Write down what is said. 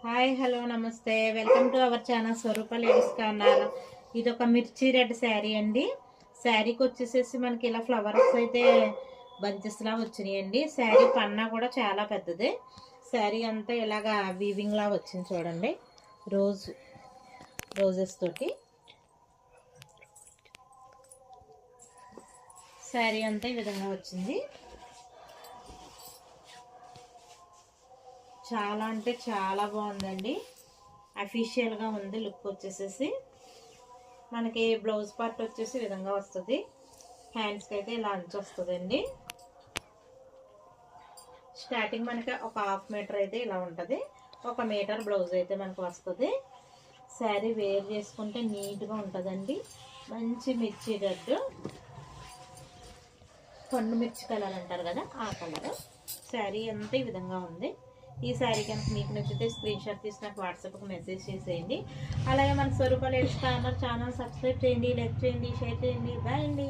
Hi hello నమస్తే welcome to our channel Swaroopa ladies corner. ఇది ఒక మిర్చి రెడ్ శారీ అండి. శారీకి వచ్చేసేసి మనకి ఇలా ఫ్లవర్స్ అయితే బంచెస్ లా వచ్చినాయండి. శారీ పన్నా కూడా చాలా పెద్దది. శారీ అంతా ఇలాగా వీవింగ్ లా వచ్చింది చూడండి, రోజెస్ తోటి శారీ అంతా ఈ విధంగా వచ్చింది. చాలా అంటే చాలా బాగుందండి. అఫీషియల్గా ఉంది. లుక్ వచ్చేసేసి మనకి బ్లౌజ్ పార్ట్ వచ్చేసి విధంగా వస్తుంది. హ్యాండ్స్కి అయితే ఇలా అంచు వస్తుందండి. స్టార్టింగ్ మనకి ఒక 1/2 మీటర్ అయితే ఇలా ఉంటుంది. 1 మీటర్ బ్లౌజ్ అయితే మనకు వస్తుంది. శారీ వేర్ చేసుకుంటే నీట్గా ఉంటుందండి. మంచి మిర్చి రెడ్, పండు మిర్చి కలర్ అంటారు కదా, ఆ కలర్. శారీ అంతా ఈ విధంగా ఉంది. ఈ శారీ కనుక మీకు నచ్చితే స్క్రీన్ షాట్ తీసి నాకు వాట్సాప్కి మెసేజ్ చేసేయండి. అలాగే మన స్వరూప లేడీస్ కార్నర్ ఛానల్ సబ్స్క్రైబ్ చేయండి, లైక్ చేయండి, షేర్ చేయండి. బాయ్ అండి.